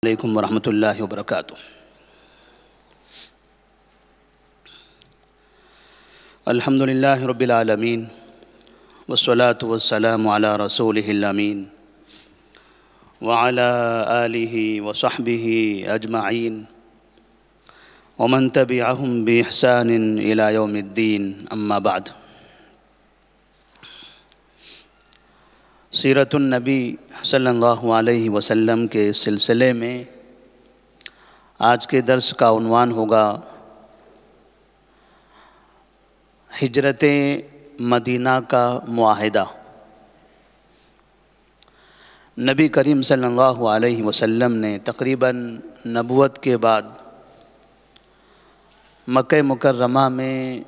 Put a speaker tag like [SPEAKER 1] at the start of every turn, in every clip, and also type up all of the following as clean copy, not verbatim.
[SPEAKER 1] علیکم ورحمۃ اللہ وبرکاتہ۔ الحمد للہ رب العالمین والصلاة والسلام علی رسولہ الامین وعلی آلہ وصحبہ اجمعین ومن تبعہم بإحسان الی یوم الدین، اما بعد۔ سیرت النبی صلی اللہ علیہ وسلم کے سلسلے میں آج کے درس کا عنوان ہوگا ہجرت مدینہ کا معاہدہ۔ نبی کریم صلی اللہ علیہ وسلم نے تقریباً نبوت کے بعد مکہ مکرمہ میں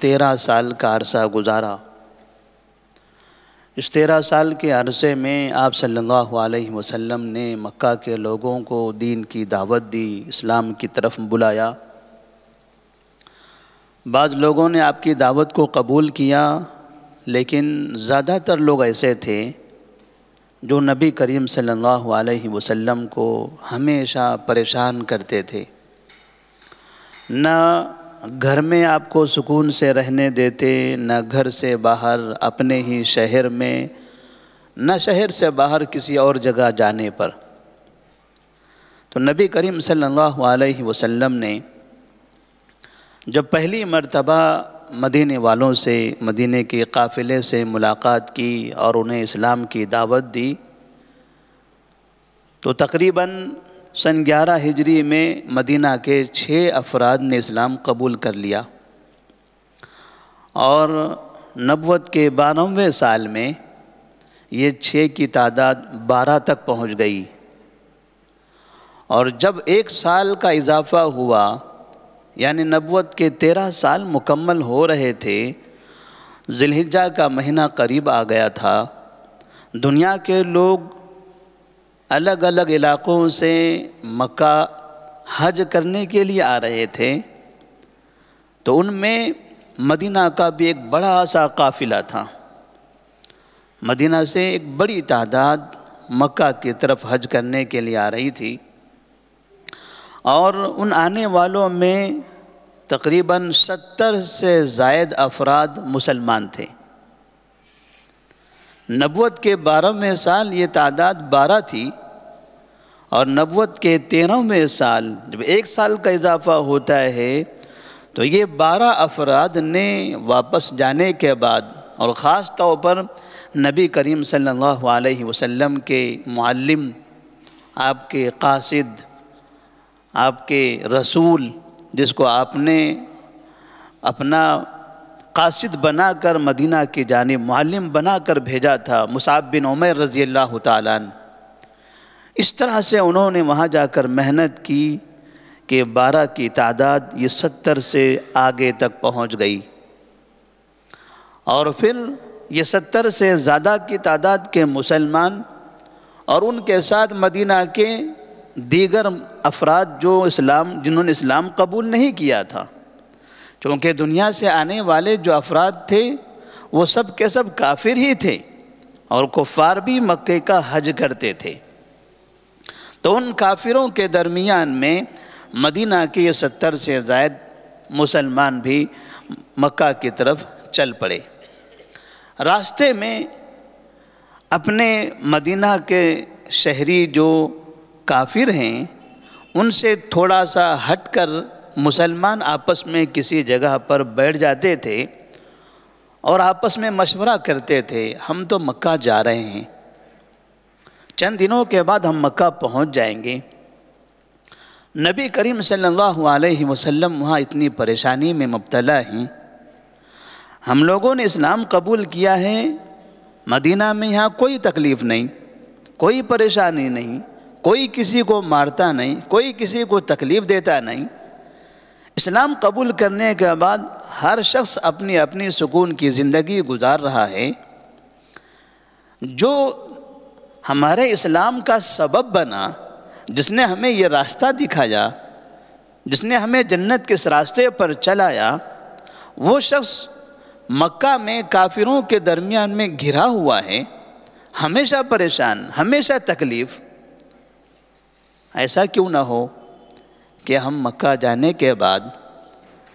[SPEAKER 1] 13 سال کا عرصہ گزارا۔ اس 13 سال کے عرصے میں آپ صلی اللہ علیہ وسلم نے مکہ کے لوگوں کو دین کی دعوت دی، اسلام کی طرف بلایا۔ بعض لوگوں نے آپ کی دعوت کو قبول کیا، لیکن زیادہ تر لوگ ایسے تھے جو نبی کریم صلی اللہ علیہ وسلم کو ہمیشہ پریشان کرتے تھے، نہ گھر میں آپ کو سکون سے رہنے دیتے، نہ گھر سے باہر اپنے ہی شہر میں، نہ شہر سے باہر کسی اور جگہ جانے پر۔ تو نبی کریم صلی اللہ علیہ وسلم نے جب پہلی مرتبہ مدینے والوں سے، مدینے کے قافلے سے ملاقات کی اور انہیں اسلام کی دعوت دی، تو تقریباً سن 11 ہجری میں مدینہ کے 6 افراد نے اسلام قبول کر لیا، اور نبوت کے 12ویں سال میں یہ 6 کی تعداد 12 تک پہنچ گئی۔ اور جب 1 سال کا اضافہ ہوا، یعنی نبوت کے 13 سال مکمل ہو رہے تھے، ذی الحجہ کا مہینہ قریب آ گیا تھا، دنیا کے لوگ الگ الگ علاقوں سے مکہ حج کرنے کے لیے آ رہے تھے، تو ان میں مدینہ کا بھی ایک بڑا سا قافلہ تھا۔ مدینہ سے ایک بڑی تعداد مکہ کی طرف حج کرنے کے لیے آ رہی تھی، اور ان آنے والوں میں تقریباً 70 سے زائد افراد مسلمان تھے۔ نبوت کے 12ویں سال یہ تعداد 12 تھی، اور نبوت کے 13ویں سال جب 1 سال کا اضافہ ہوتا ہے تو یہ 12 افراد نے واپس جانے کے بعد، اور خاص طور پر نبی کریم صلی اللہ علیہ وسلم کے معلم، آپ کے قاصد، آپ کے رسول، جس کو آپ نے اپنا قاصد بنا کر مدینہ کی جانب معلم بنا کر بھیجا تھا، مصعب بن عمیر رضی اللہ تعالیٰ عنہ، اس طرح سے انہوں نے وہاں جا کر محنت کی کہ 12 کی تعداد یہ 70 سے آگے تک پہنچ گئی، اور پھر یہ 70 سے زیادہ کی تعداد کے مسلمان اور ان کے ساتھ مدینہ کے دیگر افراد جنہوں نے اسلام قبول نہیں کیا تھا، چونکہ دنیا سے آنے والے جو افراد تھے وہ سب کے سب کافر ہی تھے، اور کفار بھی مکے کا حج کرتے تھے۔ تو ان کافروں کے درمیان میں مدینہ کے یہ 70 سے زائد مسلمان بھی مکہ کی طرف چل پڑے۔ راستے میں اپنے مدینہ کے شہری جو کافر ہیں ان سے تھوڑا سا ہٹ کر مسلمان آپس میں کسی جگہ پر بیٹھ جاتے تھے اور آپس میں مشورہ کرتے تھے، ہم تو مکہ جا رہے ہیں، چند دنوں کے بعد ہم مکہ پہنچ جائیں گے۔ نبی کریم صلی اللہ علیہ وسلم وہاں اتنی پریشانی میں مبتلا ہیں، ہم لوگوں نے اسلام قبول کیا ہے، مدینہ میں یہاں کوئی تکلیف نہیں، کوئی پریشانی نہیں، کوئی کسی کو مارتا نہیں، کوئی کسی کو تکلیف دیتا نہیں۔ اسلام قبول کرنے کے بعد ہر شخص اپنی اپنی سکون کی زندگی گزار رہا ہے۔ جو ہمارے اسلام کا سبب بنا، جس نے ہمیں یہ راستہ دکھایا، جس نے ہمیں جنت کے اس راستے پر چلایا، وہ شخص مکہ میں کافروں کے درمیان میں گھرا ہوا ہے، ہمیشہ پریشان، ہمیشہ تکلیف۔ ایسا کیوں نہ ہو کہ ہم مکہ جانے کے بعد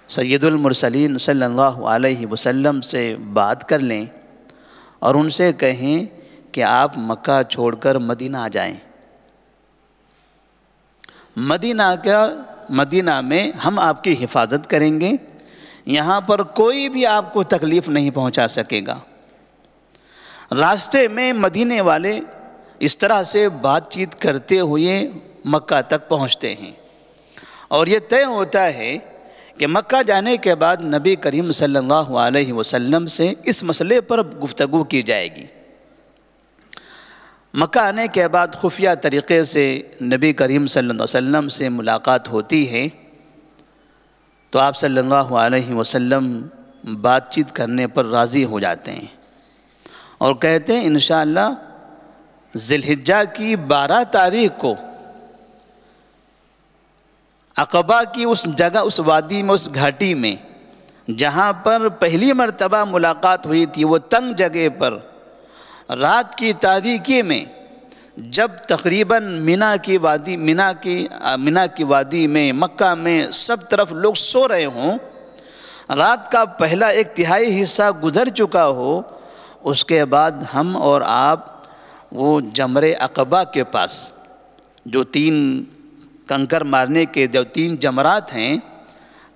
[SPEAKER 1] سید المرسلین صلی اللہ علیہ وسلم سے بات کر لیں اور ان سے کہیں کہ آپ مکہ چھوڑ کر مدینہ آ جائیں۔ مدینہ میں ہم آپ کی حفاظت کریں گے، یہاں پر کوئی بھی آپ کو تکلیف نہیں پہنچا سکے گا۔ راستے میں مدینے والے اس طرح سے بات چیت کرتے ہوئے مکہ تک پہنچتے ہیں، اور یہ طے ہوتا ہے کہ مکہ جانے کے بعد نبی کریم صلی اللہ علیہ وسلم سے اس مسئلے پر گفتگو کی جائے گی۔ مکہ آنے کے بعد خفیہ طریقے سے نبی کریم صلی اللہ علیہ وسلم سے ملاقات ہوتی ہے، تو آپ صلی اللہ علیہ وسلم بات چیت کرنے پر راضی ہو جاتے ہیں اور کہتے ہیں انشاءاللہ ذی الحجہ کی 12 تاریخ کو عقبہ کی اس جگہ، اس وادی میں، اس گھاٹی میں جہاں پر پہلی مرتبہ ملاقات ہوئی تھی، وہ تنگ جگہ پر رات کی تاریکی میں، جب تقریباً مینا کی وادی میں، مکہ میں سب طرف لوگ سو رہے ہوں، رات کا پہلا 1/3 حصہ گزر چکا ہو، اس کے بعد ہم اور آپ وہ جمر عقبہ کے پاس، جو 3 کنکر مارنے کے جو 3 جمرات ہیں،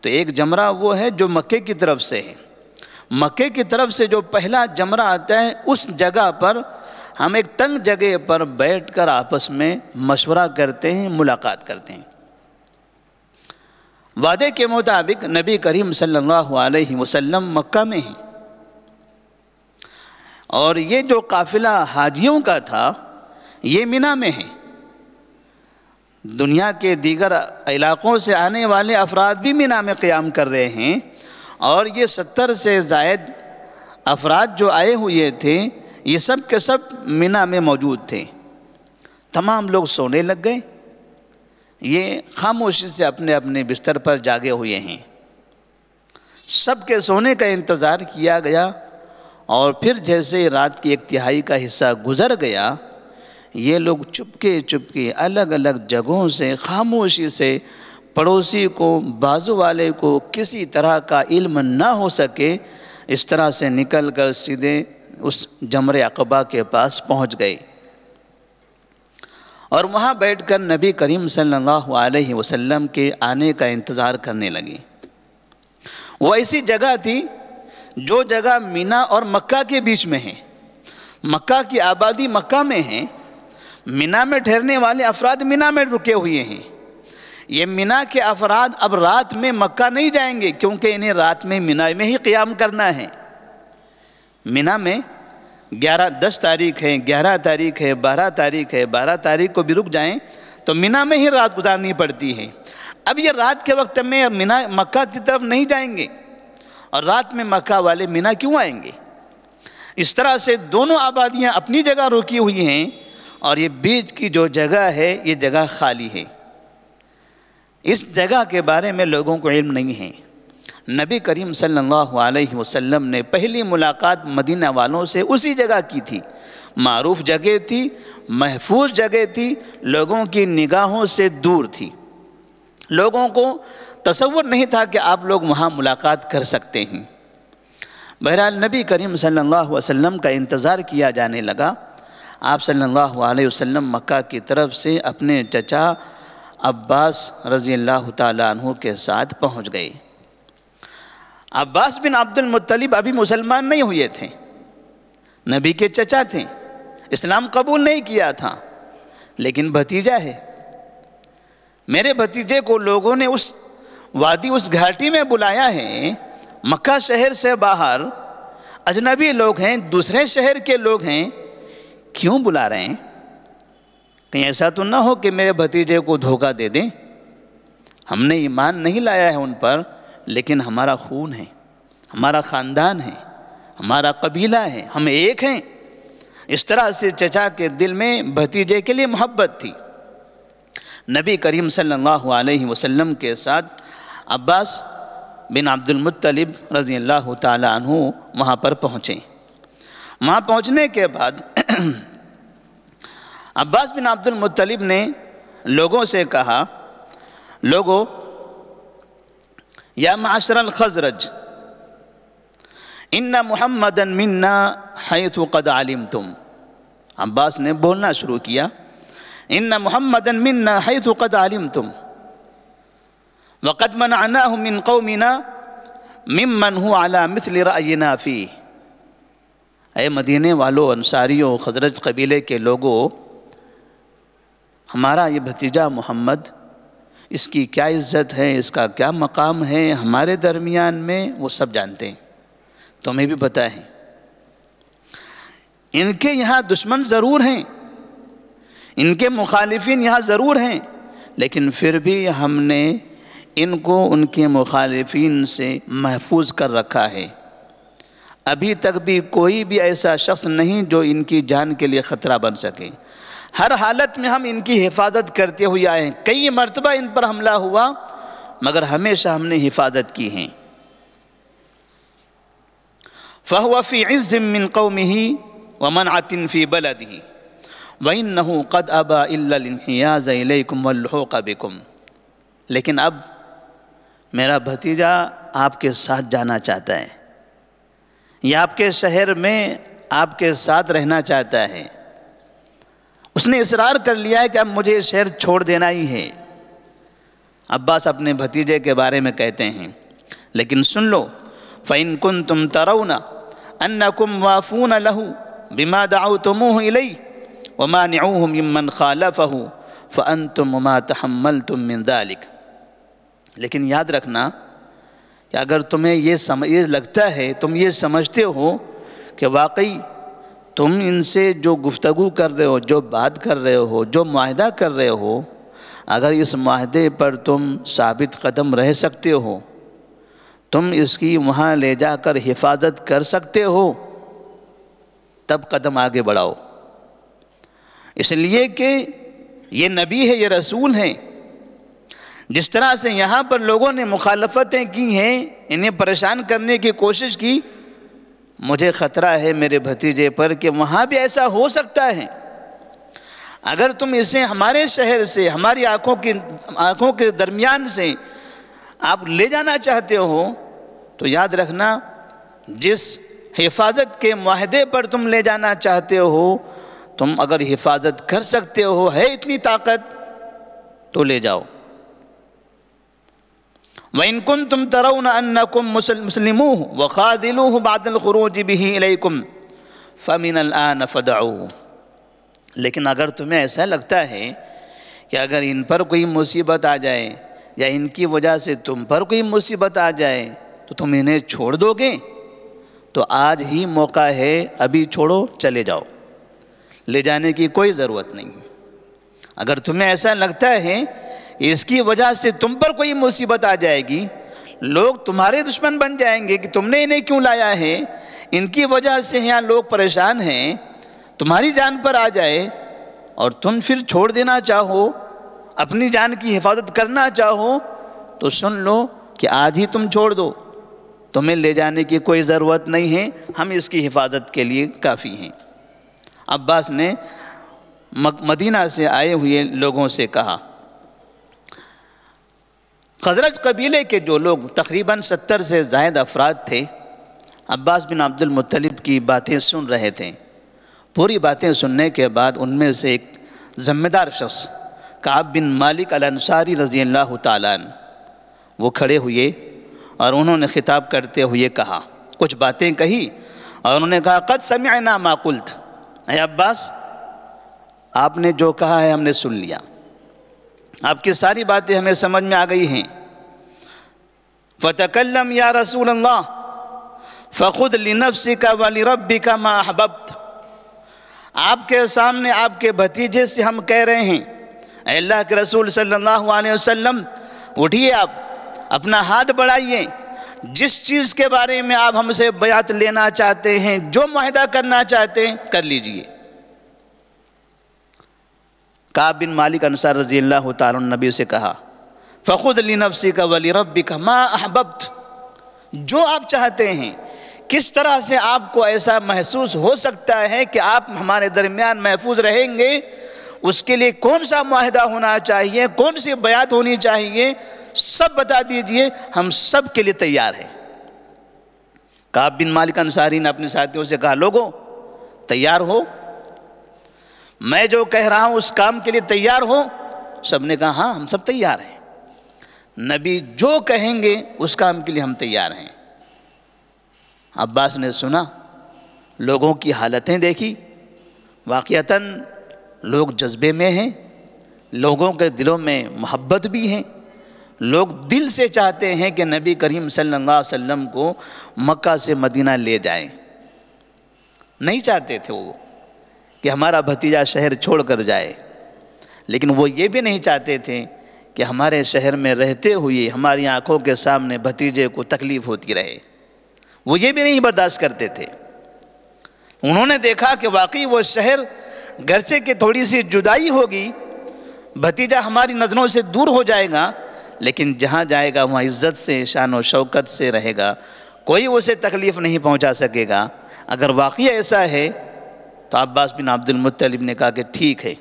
[SPEAKER 1] تو ایک جمرہ وہ ہے جو مکے کی طرف سے ہے، مکے کی طرف سے جو پہلا جمرہ آتا ہے، اس جگہ پر ہم ایک تنگ جگہ پر بیٹھ کر آپس میں مشورہ کرتے ہیں، ملاقات کرتے ہیں۔ وعدے کے مطابق نبی کریم صلی اللہ علیہ وسلم مکہ میں ہیں، اور یہ جو قافلہ حاجیوں کا تھا یہ مینا میں ہے۔ دنیا کے دیگر علاقوں سے آنے والے افراد بھی مینا میں قیام کر رہے ہیں، اور یہ 70 سے زائد افراد جو آئے ہوئے تھے، یہ سب کے سب مینا میں موجود تھے۔ تمام لوگ سونے لگ گئے، یہ خاموشی سے اپنے اپنے بستر پر جاگے ہوئے ہیں۔ سب کے سونے کا انتظار کیا گیا، اور پھر جیسے رات کی 1/3 کا حصہ گزر گیا، یہ لوگ چپکے الگ الگ جگہوں سے خاموشی سے، پڑوسی کو، بازو والے کو کسی طرح کا علم نہ ہو سکے، اس طرح سے نکل کر سیدھے اس جمر عقبہ کے پاس پہنچ گئے، اور وہاں بیٹھ کر نبی کریم صلی اللہ علیہ وسلم کے آنے کا انتظار کرنے لگے۔ وہ ایسی جگہ تھی جو جگہ مینا اور مکہ کے بیچ میں ہے، مکہ کی آبادی مکہ میں ہے، مینا میں ٹھہرنے والے افراد مینا میں رکے ہوئے ہیں۔ یہ مینا کے افراد اب رات میں مکہ نہیں جائیں گے، کیونکہ انہیں رات میں مینا میں ہی قیام کرنا ہے۔ مینا میں 10 تاریخ ہے، 11 تاریخ ہے، 12 تاریخ ہے، 12 تاریخ کو بھی رک جائیں تو مینا میں ہی رات گزارنی پڑتی ہے۔ اب یہ رات کے وقت میں مکہ کی طرف نہیں جائیں گے، اور رات میں مکہ والے مینا کیوں آئیں گے؟ اس طرح سے دونوں آبادیاں اپنی جگہ رکی ہوئی ہیں، اور یہ بیچ کی جو جگہ ہے یہ جگہ خالی ہے۔ اس جگہ کے بارے میں لوگوں کو علم نہیں ہے۔ نبی کریم صلی اللہ علیہ وسلم نے پہلی ملاقات مدینہ والوں سے اسی جگہ کی تھی، معروف جگہ تھی، محفوظ جگہ تھی، لوگوں کی نگاہوں سے دور تھی، لوگوں کو تصور نہیں تھا کہ آپ لوگ وہاں ملاقات کر سکتے ہیں۔ بہرحال نبی کریم صلی اللہ علیہ وسلم کا انتظار کیا جانے لگا۔ آپ صلی اللہ علیہ وسلم مکہ کی طرف سے اپنے چچا عباس رضی اللہ تعالیٰ عنہ کے ساتھ پہنچ گئے۔ عباس بن عبد المطلب ابھی مسلمان نہیں ہوئے تھے، نبی کے چچا تھے، اسلام قبول نہیں کیا تھا، لیکن بھتیجا ہے۔ میرے بھتیجے کو لوگوں نے اس وادی، اس گھاٹی میں بلایا ہے، مکہ شہر سے باہر اجنبی لوگ ہیں، دوسرے شہر کے لوگ ہیں، کیوں بلا رہے ہیں؟ کہیں ایسا تو نہ ہو کہ میرے بھتیجے کو دھوکہ دے دیں۔ ہم نے ایمان نہیں لایا ہے ان پر، لیکن ہمارا خون ہے، ہمارا خاندان ہے، ہمارا قبیلہ ہے، ہم ایک ہیں۔ اس طرح سے چچا کے دل میں بھتیجے کے لیے محبت تھی۔ نبی کریم صلی اللہ علیہ وسلم کے ساتھ عباس بن عبد المطلب رضی اللہ تعالیٰ عنہ وہاں پر پہنچے۔ وہاں پہنچنے کے بعد عباس بن عبد المطلب نے لوگوں سے کہا لوگو یا معاشر الخزرج ان محمدا منا حیث قد علمتم. عباس نے بولنا شروع کیا ان محمدا منا حیث قد علمتم وقد منعناه من قومنا ممن هو على مثل رأينا فيه. اے مدینے والوں، انصاریوں، خزرج قبیلے کے لوگوں، ہمارا یہ بھتیجا محمد، اس کی کیا عزت ہے، اس کا کیا مقام ہے ہمارے درمیان میں، وہ سب جانتے ہیں، تمہیں بھی پتہ ہے. ان کے یہاں دشمن ضرور ہیں، ان کے مخالفین یہاں ضرور ہیں، لیکن پھر بھی ہم نے ان کو ان کے مخالفین سے محفوظ کر رکھا ہے. ابھی تک بھی کوئی بھی ایسا شخص نہیں جو ان کی جان کے لیے خطرہ بن سکے. ہر حالت میں ہم ان کی حفاظت کرتے ہوئے آئے ہیں. کئی مرتبہ ان پر حملہ ہوا مگر ہمیشہ ہم نے حفاظت کی ہیں. فَهُوَ فِي عِزٍّ مِّن قَوْمِهِ وَمَنْعَةٍ فِي بَلَدِهِ وَإِنَّهُ قَدْ أَبَى إِلَّا الْإِنْحِيَازَ إِلَيْكُمْ وَاللُّحُوقَ بِكُمْ. لیکن اب میرا بھتیجا آپ کے ساتھ جانا چاہتا ہے، یہ آپ کے شہر میں آپ کے ساتھ رہنا چاہتا ہے. اس نے اصرار کر لیا ہے کہ اب مجھے شہر چھوڑ دینا ہی ہے. عباس اپنے بھتیجے کے بارے میں کہتے ہیں لیکن سن لو فَإِن كُنْتُمْ تَرَوْنَ أَنَّكُمْ وَافُونَ لَهُ بِمَا دَعَوْتُمُوهُ إِلَيْهِ وَمَانِعُوهُ مِمَّنْ خَالَفَهُ فَأَنْتُمْ مَا تَحَمَّلْتُمْ مِنْ ذَلِكَ. لیکن یاد رکھنا کہ اگر تمہیں یہ لگتا ہے، تم یہ سمجھتے ہو کہ واقعی تم ان سے جو گفتگو کر رہے ہو، جو بات کر رہے ہو، جو معاہدہ کر رہے ہو، اگر اس معاہدے پر تم ثابت قدم رہ سکتے ہو، تم اس کی وہاں لے جا کر حفاظت کر سکتے ہو، تب قدم آگے بڑھاؤ. اس لیے کہ یہ نبی ہے، یہ رسول ہیں. جس طرح سے یہاں پر لوگوں نے مخالفتیں کی ہیں، انہیں پریشان کرنے کی کوشش کی، مجھے خطرہ ہے میرے بھتیجے پر کہ وہاں بھی ایسا ہو سکتا ہے. اگر تم اسے ہمارے شہر سے، ہماری آنکھوں کے درمیان سے آپ لے جانا چاہتے ہو تو یاد رکھنا جس حفاظت کے معاہدے پر تم لے جانا چاہتے ہو، تم اگر حفاظت کر سکتے ہو، ہے اتنی طاقت تو لے جاؤ. وَإِن كُنْتُمْ تَرَوْنَ أَنَّكُمْ مُسْلِمُوهُ وَخَاذِلُوهُ بَعْدَ الْخُرُوجِ بِهِ إِلَيْكُمْ فَمِنَ الْآنَ فَدَعُوهُ. لیکن اگر تمہیں ایسا لگتا ہے کہ اگر ان پر کوئی مصیبت آ جائے یا ان کی وجہ سے تم پر کوئی مصیبت آ جائے تو تم انہیں چھوڑ دو گے، تو آج ہی موقع ہے، ابھی چھوڑو، چلے جاؤ، لے جانے کی کوئی ضرورت نہیں. اگر تمہیں ایسا لگتا ہے اس کی وجہ سے تم پر کوئی مصیبت آ جائے گی، لوگ تمہارے دشمن بن جائیں گے کہ تم نے انہیں کیوں لایا ہے، ان کی وجہ سے یہاں لوگ پریشان ہیں، تمہاری جان پر آ جائے اور تم پھر چھوڑ دینا چاہو، اپنی جان کی حفاظت کرنا چاہو، تو سن لو کہ آج ہی تم چھوڑ دو، تمہیں لے جانے کی کوئی ضرورت نہیں ہے، ہم اس کی حفاظت کے لیے کافی ہیں. عباس نے مدینہ سے آئے ہوئے لوگوں سے کہا. خزرج قبیلے کے جو لوگ تقریباً 70 سے زائد افراد تھے، عباس بن عبد المطلب کی باتیں سن رہے تھے. پوری باتیں سننے کے بعد ان میں سے ایک ذمہ دار شخص کعب بن مالک الانصاری رضی اللہ تعالیٰ عنہ وہ کھڑے ہوئے اور انہوں نے خطاب کرتے ہوئے کہا، کچھ باتیں کہی اور انہوں نے کہا قد سمعنا ما قلت. اے عباس، آپ نے جو کہا ہے ہم نے سن لیا، آپ کی ساری باتیں ہمیں سمجھ میں آ گئی ہیں. فَتَكَلَّمْ يَا رَسُولَ اللَّهِ فَخُذْ لِنَفْسِكَ وَلِرَبِّكَ مَا أَحْبَبْتَ. آپ کے سامنے آپ کے بھتیجے سے ہم کہہ رہے ہیں، اے اللہ کے رسول صلی اللہ علیہ وسلم، اٹھیے، آپ اپنا ہاتھ بڑھائیے، جس چیز کے بارے میں آپ ہم سے بیعت لینا چاہتے ہیں، جو معاہدہ کرنا چاہتے ہیں، کر لیجئے. کعب بن مالک انصار رضی اللہ تعالیٰ عنہ نبی سے کہا فَخُذْ لِنَفْسِكَ وَلِرَبِّكَ مَا أَحْبَبْتَ. جو آپ چاہتے ہیں، کس طرح سے آپ کو ایسا محسوس ہو سکتا ہے کہ آپ ہمارے درمیان محفوظ رہیں گے، اس کے لیے کون سا معاہدہ ہونا چاہیے، کون سی بیعت ہونی چاہیے، سب بتا دیجئے، ہم سب کے لیے تیار ہیں۔ کعب بن مالک انصاری نے اپنے ساتھیوں سے کہا، لوگوں تیار ہو، میں جو کہہ رہا ہوں اس کام کے لیے تیار ہو؟ سب نے کہا ہاں ہم سب تیار ہیں، نبی جو کہیں گے اس کام کے لیے ہم تیار ہیں۔ عباس نے سنا، لوگوں کی حالتیں دیکھی، واقعتاً لوگ جذبے میں ہیں، لوگوں کے دلوں میں محبت بھی ہیں، لوگ دل سے چاہتے ہیں کہ نبی کریم صلی اللہ علیہ وسلم کو مکہ سے مدینہ لے جائیں۔ نہیں چاہتے تھے وہ کہ ہمارا بھتیجا شہر چھوڑ کر جائے، لیکن وہ یہ بھی نہیں چاہتے تھے کہ ہمارے شہر میں رہتے ہوئے ہماری آنکھوں کے سامنے بھتیجے کو تکلیف ہوتی رہے، وہ یہ بھی نہیں برداشت کرتے تھے۔ انہوں نے دیکھا کہ واقعی وہ شہر گرچہ کہ تھوڑی سی جدائی ہوگی، بھتیجا ہماری نظروں سے دور ہو جائے گا، لیکن جہاں جائے گا وہاں عزت سے، شان و شوکت سے رہے گا، کوئی اسے تکلیف نہیں پہنچا سکے گا۔ اگر واقعی ایسا ہے تو عباس بن عبد المطلب نے کہا کہ ٹھیک ہے۔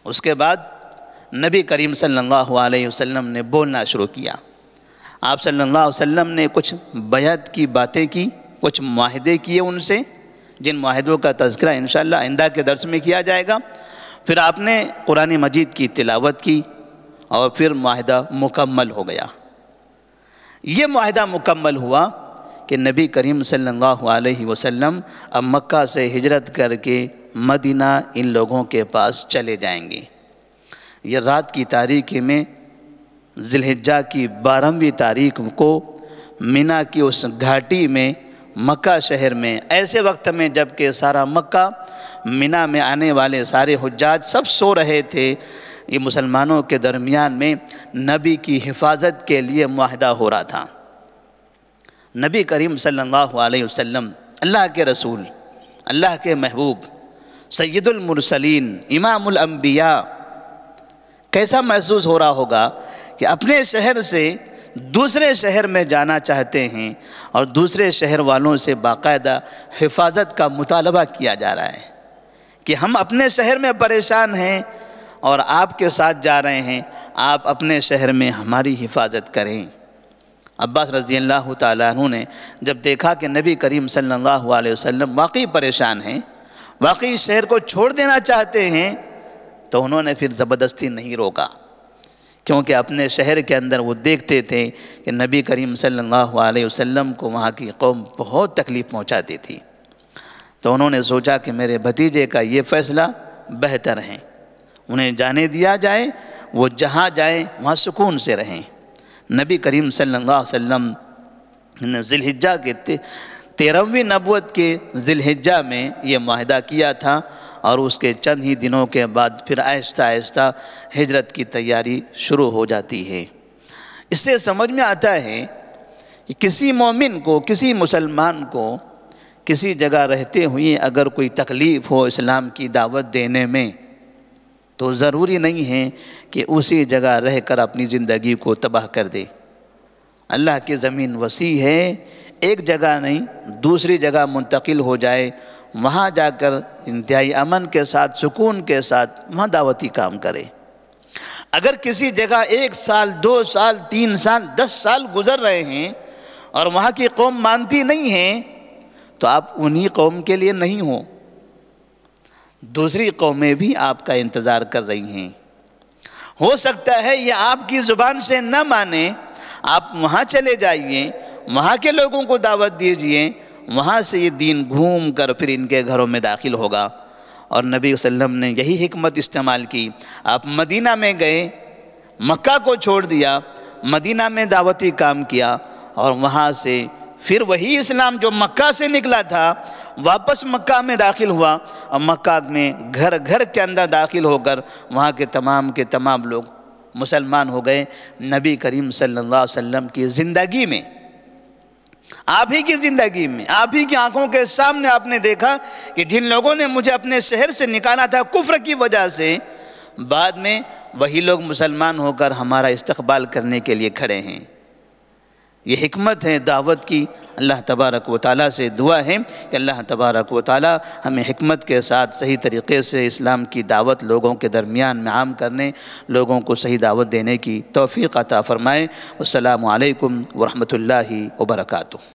[SPEAKER 1] اس کے بعد نبی کریم صلی اللہ علیہ وسلم نے بولنا شروع کیا۔ آپ صلی اللہ علیہ وسلم نے کچھ بیعت کی باتیں کی، کچھ معاہدے کیے ان سے، جن معاہدوں کا تذکرہ انشاءاللہ آئندہ کے درس میں کیا جائے گا۔ پھر آپ نے قرآن مجید کی تلاوت کی اور پھر معاہدہ مکمل ہو گیا۔ یہ معاہدہ مکمل ہوا کہ نبی کریم صلی اللہ علیہ وسلم اب مکہ سے ہجرت کر کے مدینہ ان لوگوں کے پاس چلے جائیں گے۔ یہ رات کی تاریخ میں ذی الحجہ کی 12ویں تاریخ کو مینا کی اس گھاٹی میں مکہ شہر میں، ایسے وقت میں جب کہ سارا مکہ مینا میں آنے والے سارے حجاج سب سو رہے تھے، یہ مسلمانوں کے درمیان میں نبی کی حفاظت کے لیے معاہدہ ہو رہا تھا۔ نبی کریم صلی اللہ علیہ وسلم اللہ کے رسول، اللہ کے محبوب، سید المرسلین، امام الانبیاء، کیسا محسوس ہو رہا ہوگا کہ اپنے شہر سے دوسرے شہر میں جانا چاہتے ہیں اور دوسرے شہر والوں سے باقاعدہ حفاظت کا مطالبہ کیا جا رہا ہے کہ ہم اپنے شہر میں پریشان ہیں اور آپ کے ساتھ جا رہے ہیں، آپ اپنے شہر میں ہماری حفاظت کریں۔ عباس رضی اللہ تعالیٰ عنہ نے جب دیکھا کہ نبی کریم صلی اللہ علیہ وسلم واقعی پریشان ہیں، واقعی شہر کو چھوڑ دینا چاہتے ہیں، تو انہوں نے پھر زبردستی نہیں روکا، کیونکہ اپنے شہر کے اندر وہ دیکھتے تھے کہ نبی کریم صلی اللہ علیہ وسلم کو وہاں کی قوم بہت تکلیف پہنچاتی تھی۔ تو انہوں نے سوچا کہ میرے بھتیجے کا یہ فیصلہ بہتر ہے، انہیں جانے دیا جائے، وہ جہاں جائیں وہاں سکون سے رہیں۔ نبی کریم صلی اللہ علیہ وسلم نے ذی الحجہ کے 13ویں نبوت کے ذی الحجہ میں یہ معاہدہ کیا تھا، اور اس کے چند ہی دنوں کے بعد پھر آہستہ آہستہ ہجرت کی تیاری شروع ہو جاتی ہے۔ اس سے سمجھ میں آتا ہے کہ کسی مومن کو، کسی مسلمان کو کسی جگہ رہتے ہوئے اگر کوئی تکلیف ہو اسلام کی دعوت دینے میں، تو ضروری نہیں ہے کہ اسی جگہ رہ کر اپنی زندگی کو تباہ کر دے۔ اللہ کی زمین وسیع ہے، ایک جگہ نہیں دوسری جگہ منتقل ہو جائے، وہاں جا کر انتہائی امن کے ساتھ، سکون کے ساتھ وہاں دعوتی کام کرے۔ اگر کسی جگہ 1 سال 2 سال 3 سال 10 سال گزر رہے ہیں اور وہاں کی قوم مانتی نہیں ہے، تو آپ انہی قوم کے لیے نہیں ہو، دوسری قومیں بھی آپ کا انتظار کر رہی ہیں۔ ہو سکتا ہے یہ آپ کی زبان سے نہ مانے، آپ وہاں چلے جائیے، وہاں کے لوگوں کو دعوت دیجئے، وہاں سے یہ دین گھوم کر پھر ان کے گھروں میں داخل ہوگا۔ اور نبی صلی اللہ علیہ وسلم نے یہی حکمت استعمال کی۔ آپ مدینہ میں گئے، مکہ کو چھوڑ دیا، مدینہ میں دعوتی کام کیا، اور وہاں سے پھر وہی اسلام جو مکہ سے نکلا تھا واپس مکہ میں داخل ہوا، اور مکہ میں گھر گھر کے اندر داخل ہو کر وہاں کے تمام لوگ مسلمان ہو گئے۔ نبی کریم صلی اللہ علیہ وسلم کی زندگی میں، آپ ہی کی زندگی میں، آپ ہی کی آنکھوں کے سامنے آپ نے دیکھا کہ جن لوگوں نے مجھے اپنے شہر سے نکالا تھا کفر کی وجہ سے، بعد میں وہی لوگ مسلمان ہو کر ہمارا استقبال کرنے کے لیے کھڑے ہیں۔ یہ حکمت ہے دعوت کی۔ اللہ تبارک و تعالیٰ سے دعا ہے کہ اللہ تبارک و تعالیٰ ہمیں حکمت کے ساتھ صحیح طریقے سے اسلام کی دعوت لوگوں کے درمیان میں عام کرنے، لوگوں کو صحیح دعوت دینے کی توفیق عطا فرمائے۔ والسلام علیکم ورحمۃ اللہ وبرکاتہ۔